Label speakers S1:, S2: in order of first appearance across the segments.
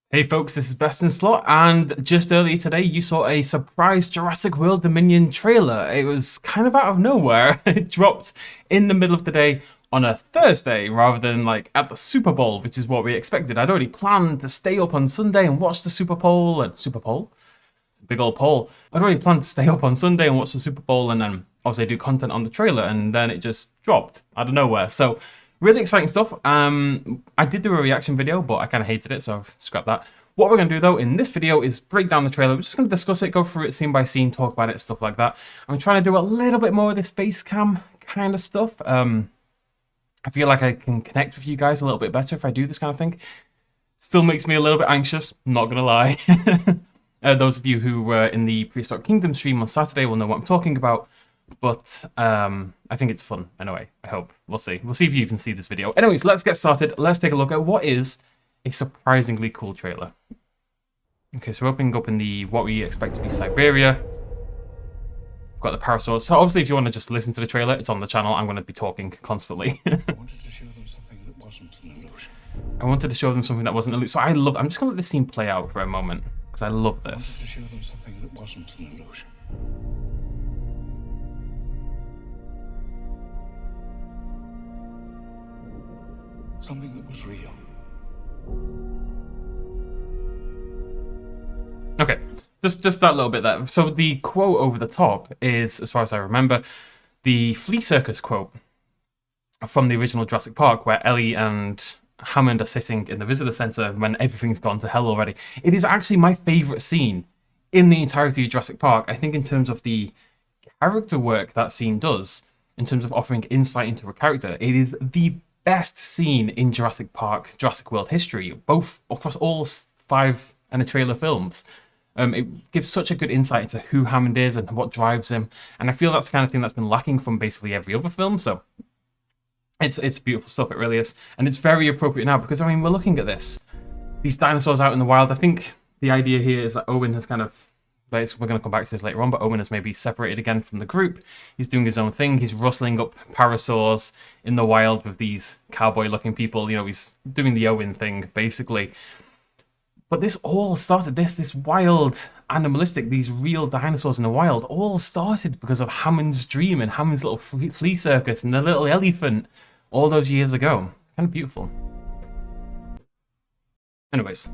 S1: Hey folks, this is Best in Slot, and just earlier today you saw a surprise Jurassic World Dominion trailer. It was kind of out of nowhere. It dropped in the middle of the day on a Thursday rather than like at the Super Bowl, which is what we expected. I'd already planned to stay up on Sunday and watch the Super Bowl and Super Bowl? It's a big old poll. I'd already planned to stay up on Sunday and watch the Super Bowl and then obviously do content on the trailer, and then it just dropped out of nowhere. So really exciting stuff. I did do a reaction video, but I kind of hated it, so I've scrapped that. What we're going to do, though, in this video is break down the trailer. We're just going to discuss it, go through it scene by scene, talk about it, stuff like that. I'm trying to do a little bit more of this face cam kind of stuff. I feel like I can connect with you guys a little bit better if I do this kind of thing. Still makes me a little bit anxious, not going to lie. Those of you who were in the Prehistoric Kingdom stream on Saturday will know what I'm talking about. But I think it's fun anyway. I hope. We'll see. We'll see if you even see this video. Anyways, let's get started. Let's take a look at what is a surprisingly cool trailer. Okay, so we're opening up in the what we expect to be Siberia. We've got the Pterosaurs. So obviously, if you want to just listen to the trailer, it's on the channel. I'm going to be talking constantly.
S2: I wanted to show them something that wasn't an illusion.
S1: I wanted to show them something that wasn't an illusion. So I'm just going to let this scene play out for a moment because I love this.
S2: I wanted to show them something that wasn't an illusion. Something that was real.
S1: Okay, just that little bit there. So the quote over the top is, as far as I remember, the Flea Circus quote from the original Jurassic Park, where Ellie and Hammond are sitting in the visitor center when everything's gone to hell already. It is actually my favorite scene in the entirety of Jurassic Park. I think in terms of the character work that scene does, in terms of offering insight into a character, it is the best scene in Jurassic Park, Jurassic World history, both across all 5 and the trailer films. It gives such a good insight into who Hammond is and what drives him, and I feel that's the kind of thing that's been lacking from basically every other film. So it's beautiful stuff, it really is, and it's very appropriate now because I mean we're looking at these dinosaurs out in the wild. I think the idea here is that Owen has kind of, we're going to come back to this later on, but Owen has maybe separated again from the group. He's doing his own thing. He's rustling up Pterosaurs in the wild with these cowboy-looking people. You know, he's doing the Owen thing, basically. But this all started, this wild, animalistic, these real dinosaurs in the wild, all started because of Hammond's dream and Hammond's little flea circus and the little elephant all those years ago. It's kind of beautiful. Anyways,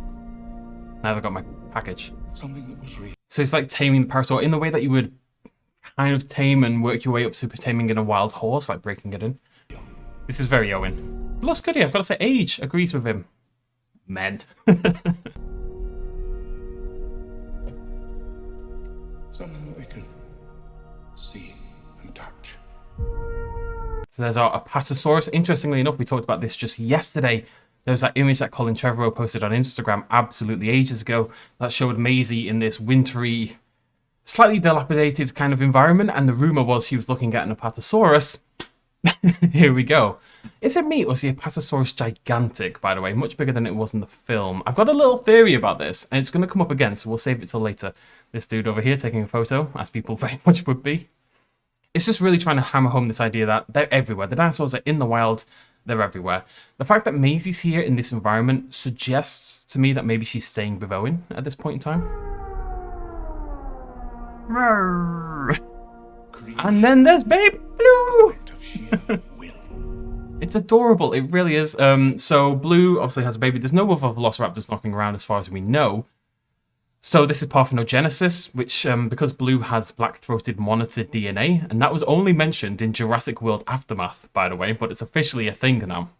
S1: now I've got my package.
S2: Something that was real.
S1: So it's like taming the Pterosaur in the way that you would kind of tame and work your way up to taming in a wild horse, like breaking it in. This is very Owen. It looks good here, I've got to say, age agrees with him. Men.
S2: Something that they could see and touch.
S1: So there's our Apatosaurus. Interestingly enough, we talked about this just yesterday. There was that image that Colin Treverrow posted on Instagram absolutely ages ago that showed Maisie in this wintry, slightly dilapidated kind of environment, and the rumor was she was looking at an Apatosaurus. Here we go. Is it me or is the Apatosaurus gigantic, by the way? Much bigger than it was in the film. I've got a little theory about this, and it's going to come up again, so we'll save it till later. This dude over here taking a photo, as people very much would be. It's just really trying to hammer home this idea that they're everywhere. The dinosaurs are in the wild. They're everywhere. The fact that Maisie's here in this environment suggests to me that maybe she's staying with Owen at this point in time. And then there's Baby Blue! It's adorable, it really is. So Blue obviously has a baby. There's no other velociraptors knocking around as far as we know. So this is parthenogenesis, which because Blue has black-throated monitor DNA, and that was only mentioned in Jurassic World Aftermath, by the way, but it's officially a thing now.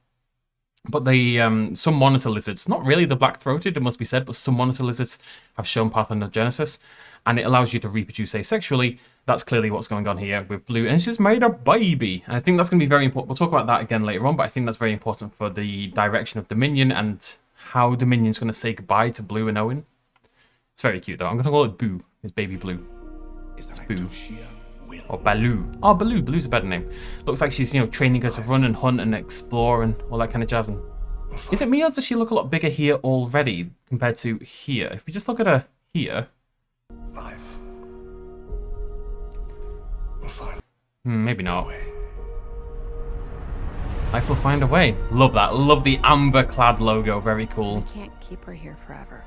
S1: But some monitor lizards, not really the black-throated, it must be said, but some monitor lizards have shown parthenogenesis, and it allows you to reproduce asexually. That's clearly what's going on here with Blue, and she's made a baby. And I think that's going to be very important. We'll talk about that again later on, but I think that's very important for the direction of Dominion and how Dominion's going to say goodbye to Blue and Owen. It's very cute, though. I'm going to call it Boo. It's Baby Blue. It's Boo. Or Baloo. Oh, Baloo. Baloo's a better name. Looks like she's, training her to run and hunt and explore and all that kind of jazz. Is it me or does she look a lot bigger here already compared to here? If we just look at her here.
S2: Life will find
S1: maybe not.
S2: a way.
S1: Life will find a way. Love that. Love the amber clad logo. Very cool.
S3: I can't keep her here forever.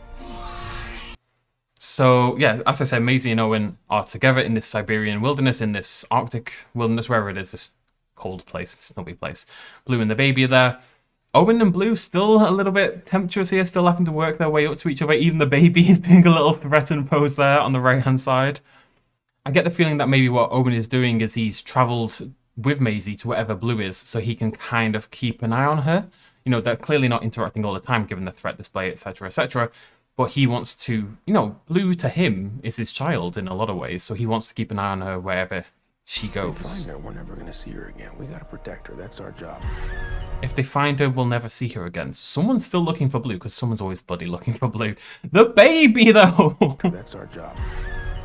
S1: So, yeah, as I said, Maisie and Owen are together in this Siberian wilderness, in this Arctic wilderness, wherever it is, this cold place, snowy place. Blue and the baby are there. Owen and Blue still a little bit tempestuous here, still having to work their way up to each other. Even the baby is doing a little threatened pose there on the right-hand side. I get the feeling that maybe what Owen is doing is he's travelled with Maisie to wherever Blue is, so he can kind of keep an eye on her. You know, they're clearly not interacting all the time, given the threat display, etc., etc., but he wants to, you know, Blue to him is his child in a lot of ways, so he wants to keep an eye on her wherever she goes.
S4: If they find her, we're never going to see her again. We got to protect her. That's our job.
S1: If they find her, we'll never see her again. Someone's still looking for Blue, because someone's always bloody looking for Blue. The baby, though!
S4: That's our job.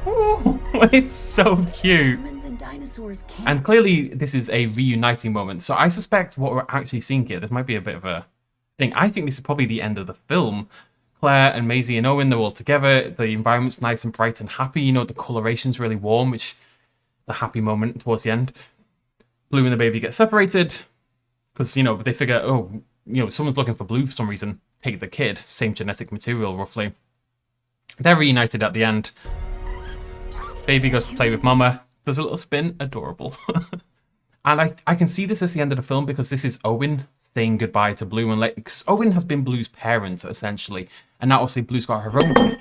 S1: Ooh, it's so cute.
S3: Humans and dinosaurs can't.
S1: And clearly, this is a reuniting moment, so I suspect what we're actually seeing here, this might be a bit of a thing. I think this is probably the end of the film. Claire and Maisie and Owen, they're all together. The environment's nice and bright and happy. You know, the coloration's really warm, which is a happy moment towards the end. Blue and the baby get separated because, you know, they figure, oh, you know, someone's looking for Blue for some reason. Take the kid. Same genetic material, roughly. They're reunited at the end. Baby goes to play with Mama. Does a little spin. Adorable. And I can see this as the end of the film because this is Owen saying goodbye to Blue. And because Owen has been Blue's parent, essentially. And now, obviously, Blue's got her own kid.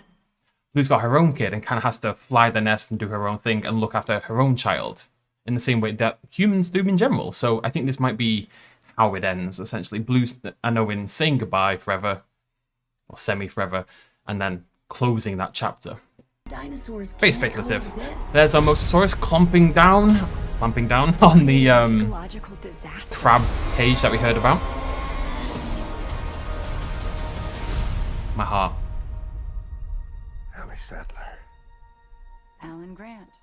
S1: Blue's got her own kid and kind of has to fly the nest and do her own thing and look after her own child in the same way that humans do in general. So I think this might be how it ends, essentially. Blue and Owen saying goodbye forever, or semi-forever, and then closing that chapter.
S3: Dinosaurs
S1: Very
S3: can't
S1: speculative.
S3: coexist.
S1: There's our Mosasaurus clamping down on the
S3: Ecological disaster.
S1: crab cage that we heard about. My heart.
S4: Ellie Sattler.
S3: Alan Grant.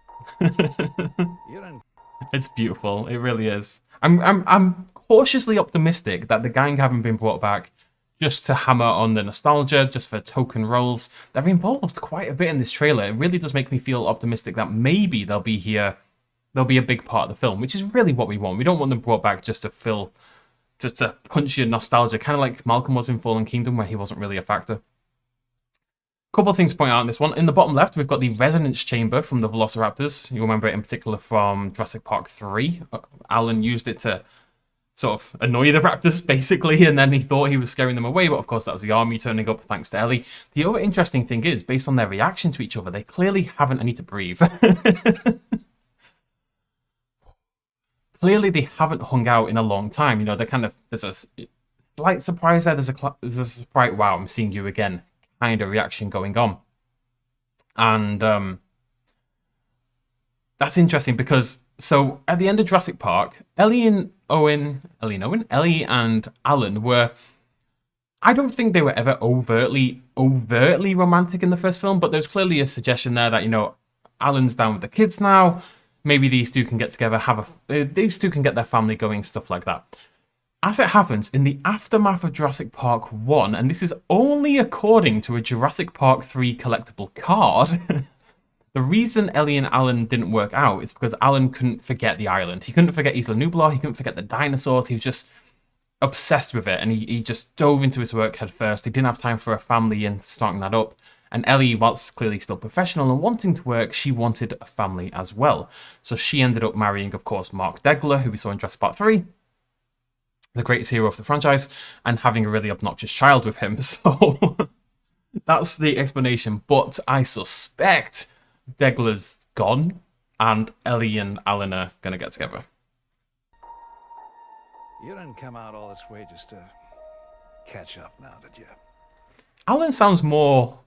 S1: It's beautiful. It really is. I'm cautiously optimistic that the gang haven't been brought back just to hammer on the nostalgia, just for token roles. They're involved quite a bit in this trailer. It really does make me feel optimistic that maybe they'll be here. They'll be a big part of the film, which is really what we want. We don't want them brought back just to punch your nostalgia, kind of like Malcolm was in Fallen Kingdom, where he wasn't really a factor. Couple of things to point out on this one. In the bottom left, we've got the resonance chamber from the Velociraptors. You remember it in particular from Jurassic Park 3. Alan used it to sort of annoy the raptors, basically, and then he thought he was scaring them away, but of course that was the army turning up thanks to Ellie. The other interesting thing is, based on their reaction to each other, they clearly haven't. I need to breathe. Clearly they haven't hung out in a long time. You know, they're kind of, there's a slight surprise there. There's a surprise, wow, I'm seeing you again, kind of reaction going on. And that's interesting because, so at the end of Jurassic Park, Ellie and Alan were, I don't think they were ever overtly romantic in the first film, but there's clearly a suggestion there that, you know, Alan's down with the kids now. Maybe these two can get together, these two can get their family going, stuff like that. As it happens, in the aftermath of Jurassic Park 1, and this is only according to a Jurassic Park 3 collectible card, the reason Ellie and Alan didn't work out is because Alan couldn't forget the island. He couldn't forget Isla Nublar, he couldn't forget the dinosaurs, he was just obsessed with it, and he just dove into his work head first. He didn't have time for a family and starting that up. And Ellie, whilst clearly still professional and wanting to work, she wanted a family as well. So she ended up marrying, of course, Mark Degler, who we saw in Jurassic Park 3, the greatest hero of the franchise, and having a really obnoxious child with him. So that's the explanation. But I suspect Degler's gone, and Ellie and Alan are going to get together.
S5: You didn't come out all this way just to catch up now, did you?
S1: Alan sounds more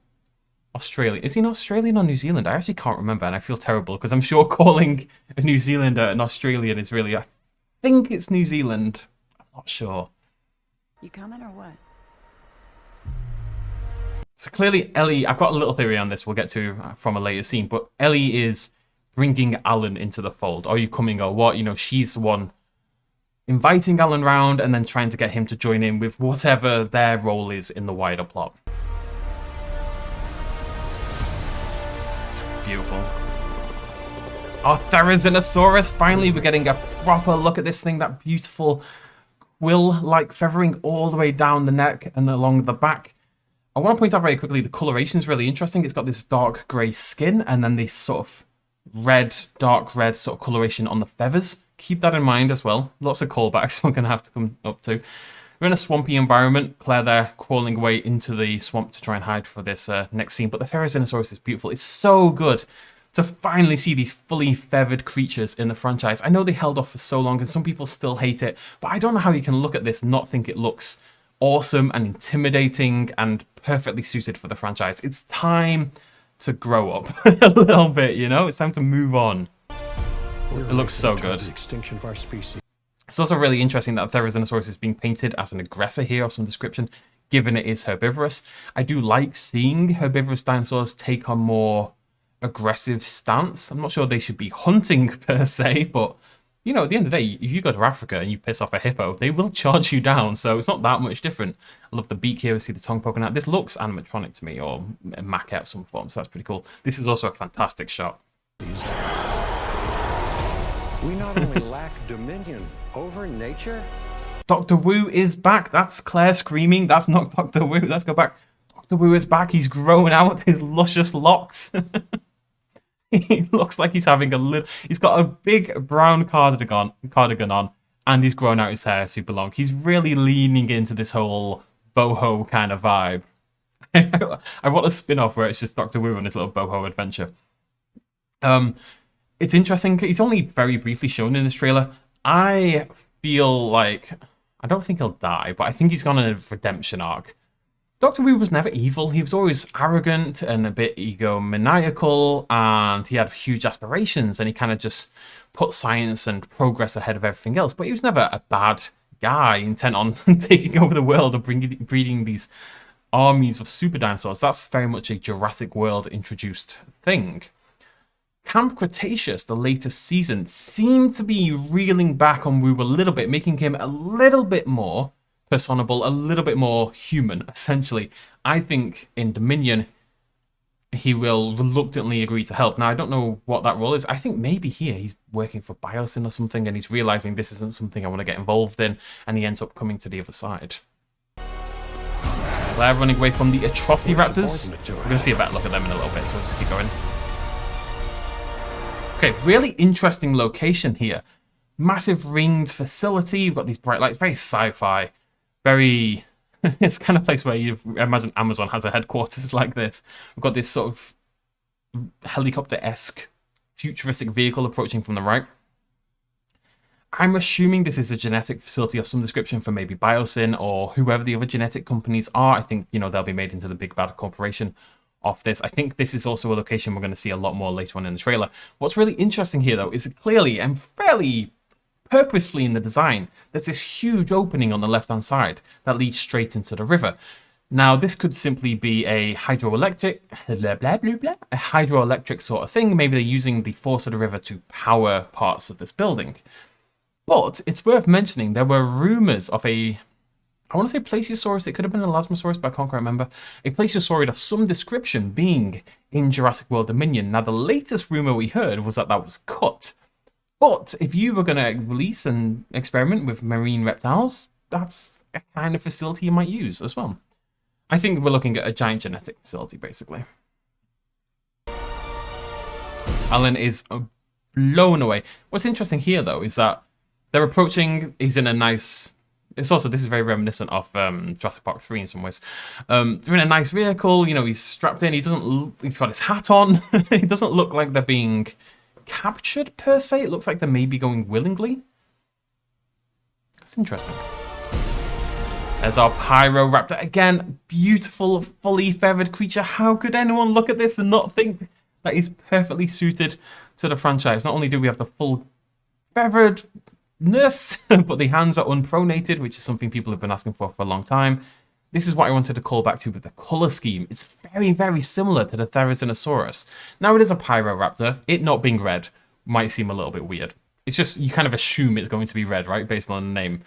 S1: Australian. Is he an Australian or New Zealand? I actually can't remember, and I feel terrible because I'm sure calling a New Zealander an Australian is really, I think it's New Zealand. I'm not sure.
S3: You coming or what?
S1: So clearly Ellie, I've got a little theory on this we'll get to from a later scene, but Ellie is bringing Alan into the fold. Are you coming or what? You know, she's the one inviting Alan round and then trying to get him to join in with whatever their role is in the wider plot. It's beautiful. Our Therizinosaurus, finally we're getting a proper look at this thing, that beautiful quill-like feathering all the way down the neck and along the back. I want to point out very quickly, the coloration is really interesting. It's got this dark grey skin and then this sort of red, dark red sort of coloration on the feathers. Keep that in mind as well. Lots of callbacks we're going to have to come up to. We're in a swampy environment. Claire there crawling away into the swamp to try and hide for this next scene. But the Pterosaurs is beautiful. It's so good to finally see these fully feathered creatures in the franchise. I know they held off for so long and some people still hate it, but I don't know how you can look at this and not think it looks awesome and intimidating and perfectly suited for the franchise. It's time to grow up a little bit, you know? It's time to move on. It looks so good.
S4: The extinction of our species.
S1: It's also really interesting that Pterosaurs is being painted as an aggressor here of some description, given it is herbivorous. I do like seeing herbivorous dinosaurs take on more aggressive stance. I'm not sure they should be hunting per se, but you know, at the end of the day, if you go to Africa and you piss off a hippo, they will charge you down, so it's not that much different. I love the beak here, we see the tongue poking out. This looks animatronic to me, or a maquette of some form, so that's pretty cool. This is also a fantastic shot.
S4: We not only lack dominion over nature.
S1: Dr. Wu is back. That's Claire screaming. That's not Dr. Wu. Let's go back. Dr. Wu is back. He's grown out his luscious locks. He looks like he's having a little... He's got a big brown cardigan on, and he's grown out his hair super long. He's really leaning into this whole boho kind of vibe. I want a spin-off where it's just Dr. Wu on his little boho adventure. It's interesting. He's only very briefly shown in this trailer. I feel like... I don't think he'll die, but I think he's gone on a redemption arc. Dr. Wu was never evil. He was always arrogant and a bit egomaniacal, and he had huge aspirations, and he kind of just put science and progress ahead of everything else. But he was never a bad guy intent on taking over the world or breeding these armies of super dinosaurs. That's very much a Jurassic World introduced thing. Camp Cretaceous, the latest season, seemed to be reeling back on Wu a little bit, making him a little bit more personable, a little bit more human, essentially. I think in Dominion, he will reluctantly agree to help. Now, I don't know what that role is. I think maybe here he's working for Biosyn or something, and he's realizing this isn't something I want to get involved in, and he ends up coming to the other side. Claire running away from the Atrociraptors. We're going to see a better look at them in a little bit, so we'll just keep going. Okay, really interesting location here. Massive ringed facility. You've got these bright lights, very sci-fi. Very, it's the kind of place where you imagine Amazon has a headquarters like this. We've got this sort of helicopter-esque futuristic vehicle approaching from the right. I'm assuming this is a genetic facility of some description for maybe Biosyn or whoever the other genetic companies are. I think, you know, they'll be made into the big bad corporation of this. I think this is also a location we're going to see a lot more later on in the trailer. What's really interesting here, though, is clearly and fairly purposefully in the design, there's this huge opening on the left-hand side that leads straight into the river. Now, this could simply be a hydroelectric sort of thing. Maybe they're using the force of the river to power parts of this building. But it's worth mentioning there were rumors of I want to say Plesiosaurus, it could have been a Elasmosaurus, but I can't quite remember. A Plesiosaurid of some description being in Jurassic World Dominion. Now, the latest rumor we heard was that was cut. But if you were going to release an experiment with marine reptiles, that's a kind of facility you might use as well. I think we're looking at a giant genetic facility, basically. Alan is blown away. What's interesting here, though, is that they're approaching, he's in a nice... It's also, this is very reminiscent of Jurassic Park 3 in some ways. They're in a nice vehicle, you know, he's strapped in, he's got his hat on. It doesn't look like they're being captured per se. It looks like they may be going willingly. That's interesting. There's our Pyroraptor. Again, beautiful, fully feathered creature. How could anyone look at this and not think that he's perfectly suited to the franchise? Not only do we have the full featheredness, but the hands are unpronated, which is something people have been asking for a long time. This is what I wanted to call back to with the color scheme. It's very, very similar to the Therizinosaurus. Now, it is a Pyroraptor. It not being red might seem a little bit weird. It's just, you kind of assume it's going to be red, right? Based on the name.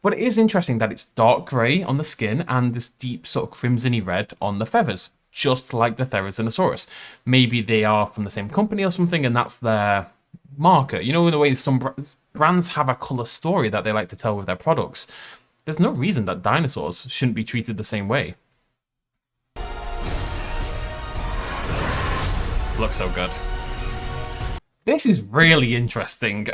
S1: But it is interesting that it's dark grey on the skin and this deep sort of crimson-y red on the feathers, just like the Therizinosaurus. Maybe they are from the same company or something, and that's their marker. You know, in the way some brands have a colour story that they like to tell with their products. There's no reason that dinosaurs shouldn't be treated the same way. Looks so good. This is really interesting.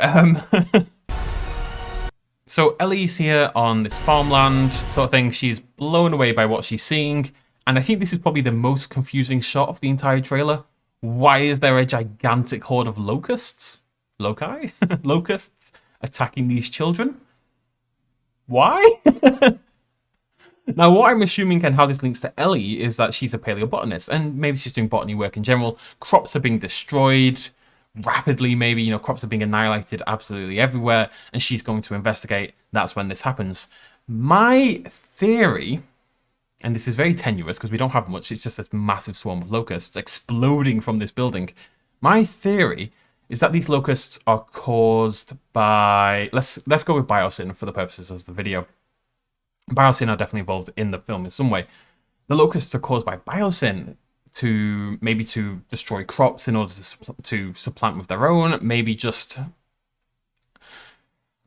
S1: So Ellie's here on this farmland sort of thing. She's blown away by what she's seeing. And I think this is probably the most confusing shot of the entire trailer. Why is there a gigantic horde of locusts? Loci? Locusts attacking these children? Why? Now, what I'm assuming and how this links to Ellie is that she's a paleobotanist, and maybe she's doing botany work in general. Crops are being destroyed rapidly, maybe, you know, crops are being annihilated absolutely everywhere, and she's going to investigate. That's when this happens. My theory, and this is very tenuous because we don't have much, it's just this massive swarm of locusts exploding from this building. My theory is that these locusts are caused by, let's go with biosyn for the purposes of the video. Biosyn are definitely involved in the film in some way. The locusts are caused by biosyn to destroy crops in order to supplant with their own, maybe just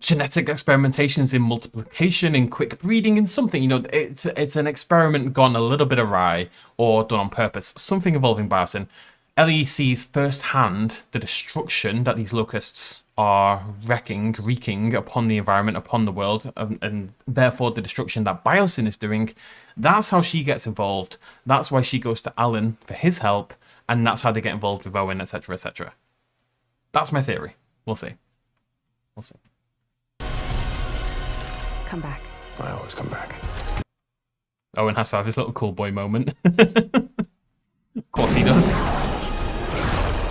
S1: genetic experimentations in multiplication, in quick breeding, in something, you know, it's an experiment gone a little bit awry or done on purpose, something involving biosyn. Ellie sees firsthand the destruction that these locusts are wreaking upon the environment, upon the world, and therefore the destruction that biosyn is doing. That's how she gets involved. That's why she goes to Alan for his help, and that's how they get involved with Owen, etc., etc. That's my theory. We'll see. We'll see.
S3: Come back.
S4: I always come back.
S1: Owen has to have his little cool boy moment. Of course he does.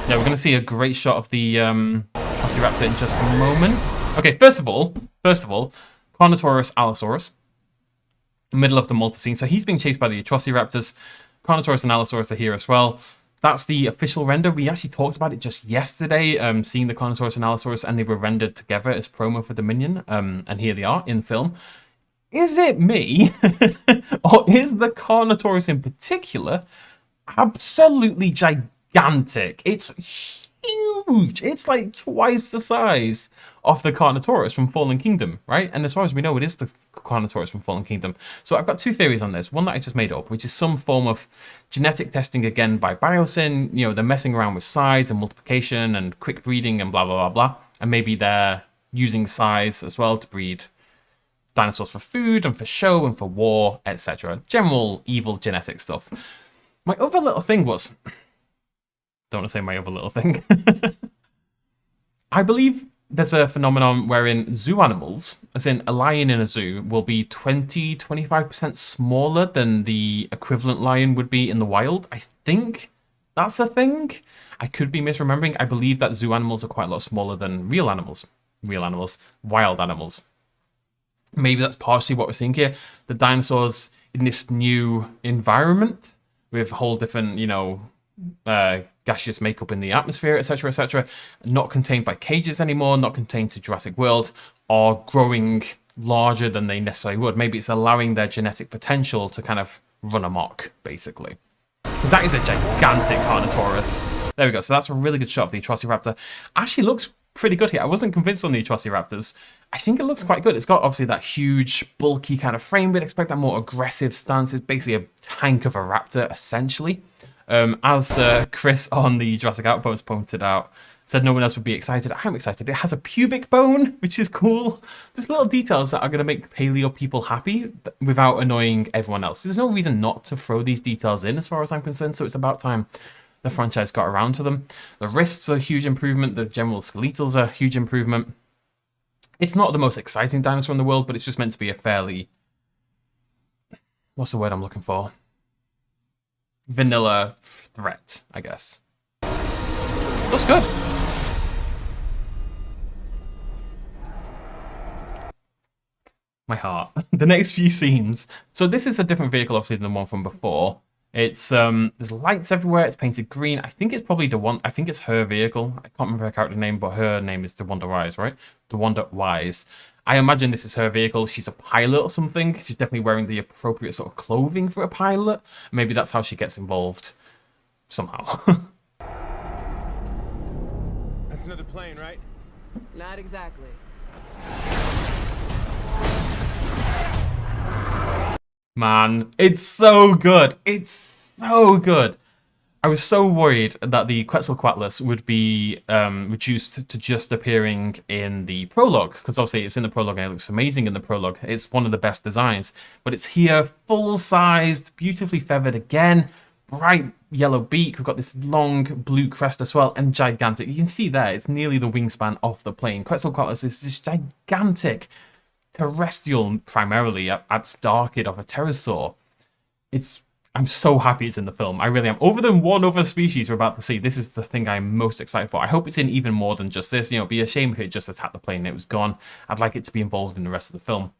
S1: Yeah, we're going to see a great shot of the Velociraptor in just a moment. Okay, first of all, Carnotaurus Allosaurus, middle of the Malta scene. So he's being chased by the Velociraptors. Carnotaurus and Allosaurus are here as well. That's the official render. We actually talked about it just yesterday, seeing the Carnotaurus and Allosaurus, and they were rendered together as promo for Dominion. And here they are in film. Is it me, or is the Carnotaurus in particular absolutely gigantic? It's huge. It's like twice the size of the Carnotaurus from Fallen Kingdom, right? And as far as we know, it is the Carnotaurus from Fallen Kingdom. So I've got two theories on this. One that I just made up, which is some form of genetic testing again by biosyn. You know, they're messing around with size and multiplication and quick breeding and blah, blah, blah, blah. And maybe they're using size as well to breed dinosaurs for food and for show and for war, etc. General evil genetic stuff. My other little thing was... Don't want to say my other little thing. I believe there's a phenomenon wherein zoo animals, as in a lion in a zoo, will be 20-25% smaller than the equivalent lion would be in the wild. I think that's a thing. I could be misremembering. I believe that zoo animals are quite a lot smaller than wild animals. Maybe that's partially what we're seeing here. The dinosaurs in this new environment with whole different, you know, gaseous makeup in the atmosphere, etc., etc., not contained by cages anymore, not contained to Jurassic World, are growing larger than they necessarily would. Maybe it's allowing their genetic potential to kind of run amok, basically. Because that is a gigantic Carnotaurus. There we go. So that's a really good shot of the Velociraptor. Actually looks pretty good here. I wasn't convinced on the Velociraptors. I think it looks quite good. It's got obviously that huge, bulky kind of frame. We'd expect that more aggressive stance. It's basically a tank of a raptor, essentially. As Chris on the Jurassic Outpost pointed out, said no one else would be excited. I'm excited. It has a pubic bone, which is cool. There's little details that are going to make paleo people happy without annoying everyone else. There's no reason not to throw these details in as far as I'm concerned, so it's about time the franchise got around to them. The wrists are a huge improvement. The general skeletals are a huge improvement. It's not the most exciting dinosaur in the world, but it's just meant to be a fairly... What's the word I'm looking for? Vanilla threat, I guess. Looks good. My heart. The next few scenes. So this is a different vehicle, obviously, than the one from before. It's there's lights everywhere. It's painted green. I think it's probably the one. I think it's her vehicle. I can't remember her character name, but her name is DeWanda Wise, right? DeWanda Wise. I imagine this is her vehicle. She's a pilot or something. She's definitely wearing the appropriate sort of clothing for a pilot. Maybe that's how she gets involved somehow.
S6: That's another plane, right?
S7: Not exactly.
S1: Man, it's so good. It's so good. I was so worried that the Quetzalcoatlus would be reduced to just appearing in the prologue, because obviously it's in the prologue and it looks amazing in the prologue. It's one of the best designs, but it's here, full-sized, beautifully feathered again, bright yellow beak. We've got this long blue crest as well, and gigantic. You can see there, it's nearly the wingspan of the plane. Quetzalcoatlus is this gigantic, terrestrial, primarily at start kid of a pterosaur. I'm so happy it's in the film. I really am. Other than one other species we're about to see, this is the thing I'm most excited for. I hope it's in even more than just this. You know, it'd be a shame if it just attacked the plane and it was gone. I'd like it to be involved in the rest of the film.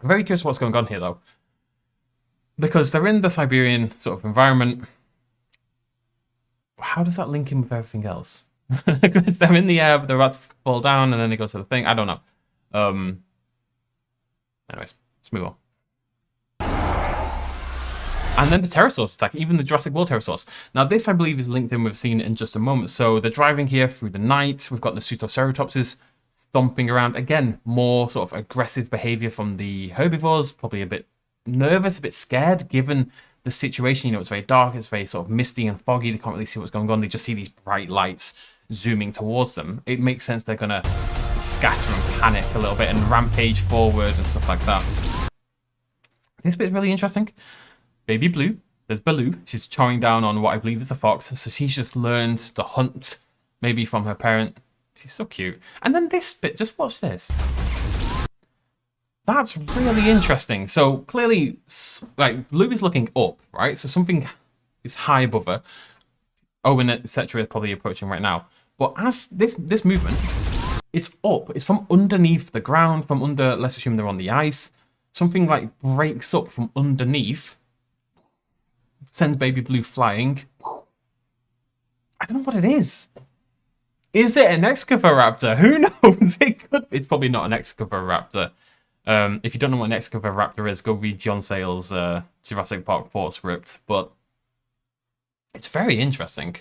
S1: I'm very curious what's going on here, though. Because they're in the Siberian sort of environment. How does that link in with everything else? Because they're in the air, but they're about to fall down, and then they go to the thing. I don't know. Anyways, let's move on. And then the Pterosaurs attack, even the Jurassic World Pterosaurs. Now this, I believe, is linked in with a scene in just a moment. So they're driving here through the night. We've got the Nasutoceratopses stomping around. Again, more sort of aggressive behavior from the herbivores. Probably a bit nervous, a bit scared, given the situation. You know, it's very dark. It's very sort of misty and foggy. They can't really see what's going on. They just see these bright lights zooming towards them. It makes sense they're going to scatter and panic a little bit and rampage forward and stuff like that. This bit's really interesting. Baby Blue, there's Baloo. She's chowing down on what I believe is a fox. So she's just learned to hunt, maybe from her parent. She's so cute. And then this bit, just watch this. That's really interesting. So clearly, like, Blue is looking up, right? So something is high above her. Owen, etc. is probably approaching right now. But as this movement, it's up. It's from underneath the ground, from under, let's assume they're on the ice. Something like breaks up from underneath. Sends Baby Blue flying. I don't know what it is. Is it an Excavatoraptor? Who knows? It's probably not an Excavatoraptor. If you don't know what an Excavatoraptor is, go read John Sayles' Jurassic Park 4 script. But it's very interesting.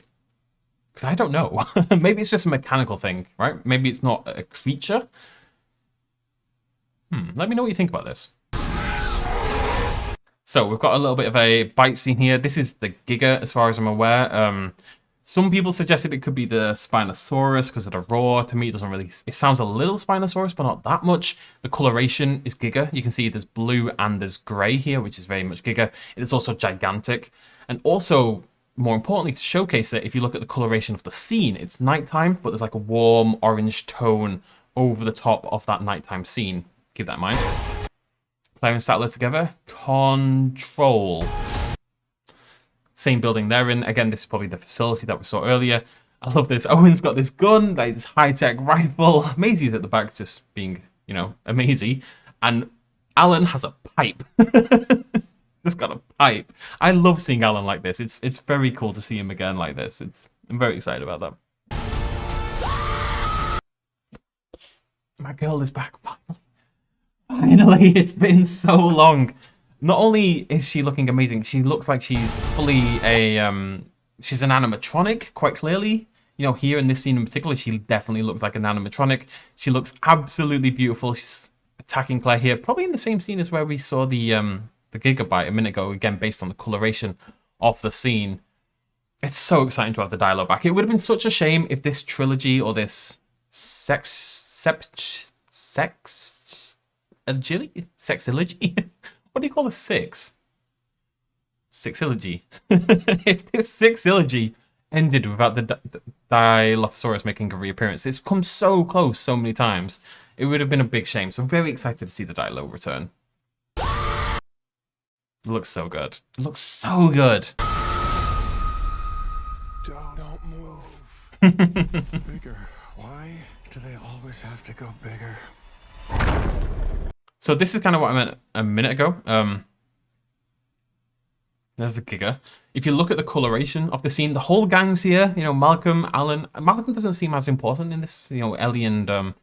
S1: Because I don't know. Maybe it's just a mechanical thing, right? Maybe it's not a creature. Let me know what you think about this. So we've got a little bit of a bite scene here. This is the Giga, as far as I'm aware. Some people suggested it could be the Spinosaurus because of the roar. To me, it doesn't really... It sounds a little Spinosaurus, but not that much. The coloration is Giga. You can see there's blue and there's grey here, which is very much Giga. It is also gigantic. And also, more importantly, to showcase it, if you look at the coloration of the scene, it's nighttime, but there's like a warm orange tone over the top of that nighttime scene. Keep that in mind. Claire and Sattler together. Control. Same building they're in. Again, this is probably the facility that we saw earlier. I love this. Owen's got this gun, like this high-tech rifle. Maisie's at the back just being, you know, amazing. And Alan has a pipe. Just got a pipe. I love seeing Alan like this. It's very cool to see him again like this. I'm very excited about that. My girl is back finally. Finally, it's been so long. Not only is she looking amazing, she looks like she's fully she's an animatronic, quite clearly. You know, here in this scene in particular, she definitely looks like an animatronic. She looks absolutely beautiful. She's attacking Claire here, probably in the same scene as where we saw the Gigabyte a minute ago, again, based on the coloration of the scene. It's so exciting to have the dialogue back. It would have been such a shame if this trilogy or this sexology? What do you call a six? Sexology. If this sexology ended without the Dilophosaurus making a reappearance, it's come so close so many times. It would have been a big shame. So I'm very excited to see the Dilo return. It looks so good. It looks so good.
S5: Don't move. Bigger. Why do they always have to go bigger?
S1: So this is kind of what I meant a minute ago. There's the Giga. If you look at the coloration of the scene, the whole gang's here. You know, Malcolm, Alan. Malcolm doesn't seem as important in this. You know, Ellie and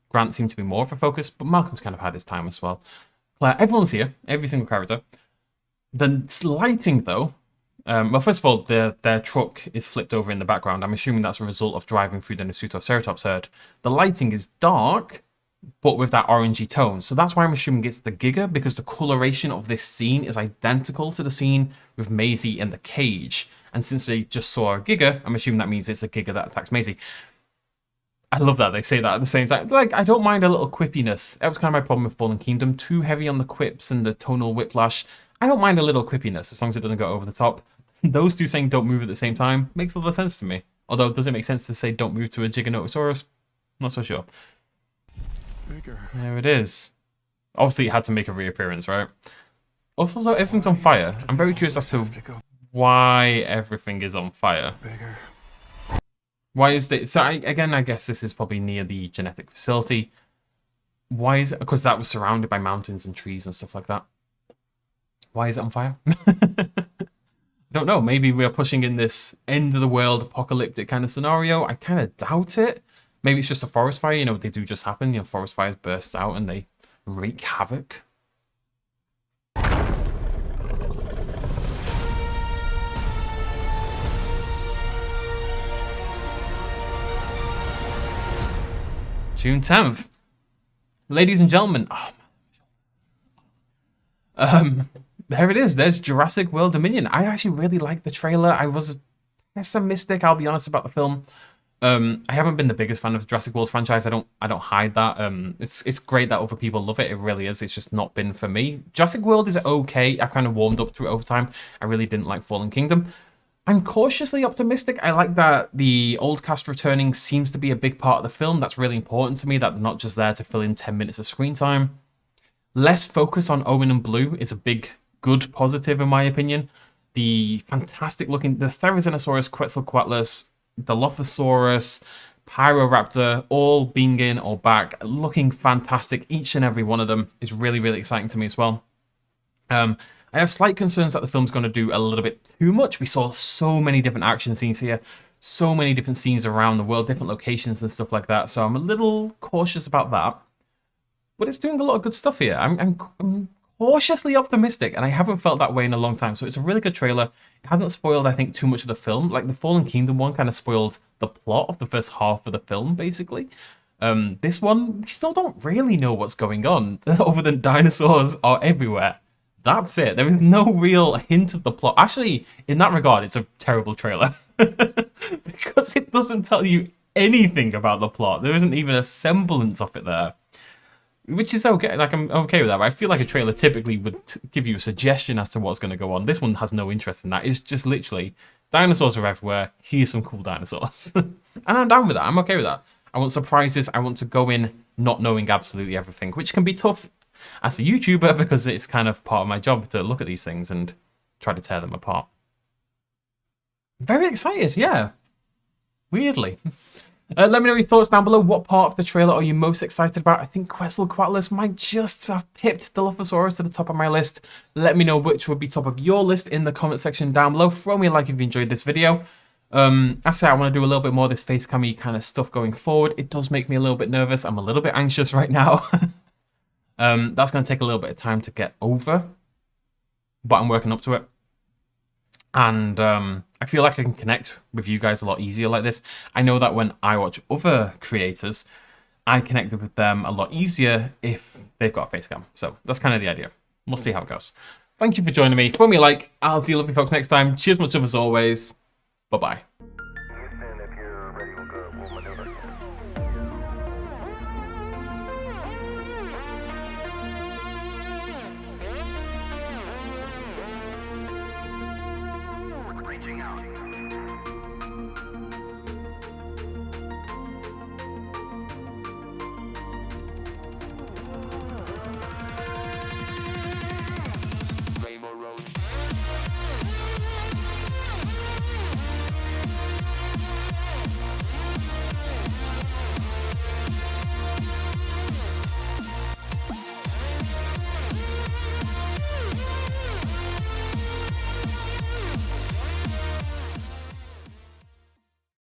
S1: Grant seem to be more of a focus, but Malcolm's kind of had his time as well. Claire, everyone's here. Every single character. The lighting, though. Well, first of all, their truck is flipped over in the background. I'm assuming that's a result of driving through the Nasutoceratops herd. The lighting is dark, but with that orangey tone. So that's why I'm assuming it's the Giga, because the coloration of this scene is identical to the scene with Maisie in the cage. And since they just saw a Giga, I'm assuming that means it's a Giga that attacks Maisie. I love that they say that at the same time. Like, I don't mind a little quippiness. That was kind of my problem with Fallen Kingdom. Too heavy on the quips and the tonal whiplash. I don't mind a little quippiness as long as it doesn't go over the top. Those two saying don't move at the same time makes a lot of sense to me. Although, does it make sense to say don't move to a Giganotosaurus? Not so sure.
S5: Bigger.
S1: There it is. Obviously, it had to make a reappearance, right? Also, everything's on fire. I'm very curious as to why everything is on fire.
S5: Bigger.
S1: Why is it? So, again, I guess this is probably near the genetic facility. Why is it? Because that was surrounded by mountains and trees and stuff like that. Why is it on fire? I don't know. Maybe we're pushing in this end of the world apocalyptic kind of scenario. I kind of doubt it. Maybe it's just a forest fire. You know, they do just happen. You know, forest fires burst out and they wreak havoc. June 10th. Ladies and gentlemen. There it is. There's Jurassic World Dominion. I actually really liked the trailer. I was pessimistic, I'll be honest, about the film. I haven't been the biggest fan of the Jurassic World franchise. I don't hide that. It's great that other people love it. It really is. It's just not been for me. Jurassic World is okay. I kind of warmed up to it over time. I really didn't like Fallen Kingdom. I'm cautiously optimistic. I like that the old cast returning seems to be a big part of the film. That's really important to me, that they're not just there to fill in 10 minutes of screen time. Less focus on Owen and Blue is a big, good positive in my opinion. The fantastic looking, the Therizinosaurus, Quetzalcoatlus, Dilophosaurus, Pyroraptor, all being in or back, looking fantastic. Each and every one of them is really, really exciting to me as well. I have slight concerns that the film's going to do a little bit too much. We saw so many different action scenes here, so many different scenes around the world, different locations and stuff like that. So I'm a little cautious about that. But it's doing a lot of good stuff here. I'm cautiously optimistic, and I haven't felt that way in a long time. So it's a really good trailer. It hasn't spoiled, I think, too much of the film. Like the Fallen Kingdom one kind of spoiled the plot of the first half of the film, basically. This one, we still don't really know what's going on, other than dinosaurs are everywhere. That's it. There is no real hint of the plot. Actually, in that regard, it's a terrible trailer. Because it doesn't tell you anything about the plot. There isn't even a semblance of it there. Which is okay. Like, I'm okay with that. But I feel like a trailer typically would give you a suggestion as to what's going to go on. This one has no interest in that. It's just literally, dinosaurs are everywhere. Here's some cool dinosaurs. And I'm down with that. I'm okay with that. I want surprises. I want to go in not knowing absolutely everything, which can be tough as a YouTuber because it's kind of part of my job to look at these things and try to tear them apart. Very excited, yeah. Weirdly. Let me know your thoughts down below. What part of the trailer are you most excited about? I think Quetzalcoatlus might just have pipped Dilophosaurus to the top of my list. Let me know which would be top of your list in the comment section down below. Throw me a like if you enjoyed this video. I say I want to do a little bit more of this face cammy kind of stuff going forward. It does make me a little bit nervous. I'm a little bit anxious right now. That's going to take a little bit of time to get over, but I'm working up to it. And I feel like I can connect with you guys a lot easier like this. I know that when I watch other creators, I connected with them a lot easier if they've got a face cam. So that's kind of the idea. We'll see how it goes. Thank you for joining me. Throw me a like. I'll see you lovely folks next time. Cheers much love as always. Bye-bye.
S8: Reaching out.